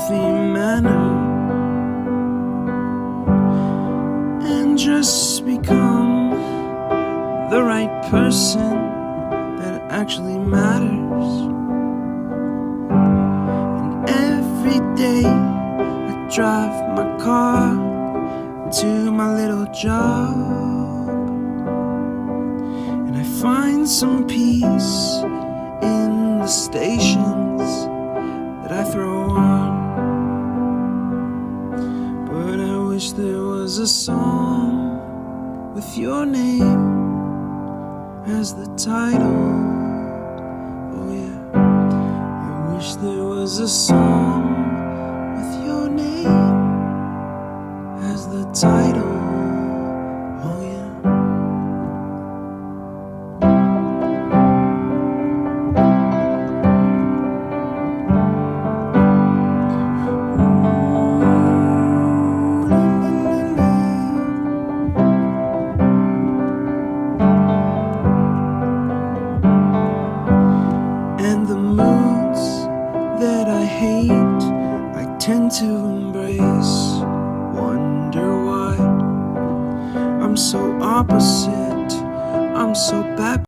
healthy manner and just become the right person that actually matters. And every day I drive my car to my little job, and I find some peace in the stations that I throw on. But I wish there was a song with your name as the title. Oh yeah, I wish there was a song with your name as the title. Oh yeah. And the moods that I hate, I tend to embrace. Wonder why I'm so opposite, I'm so bad.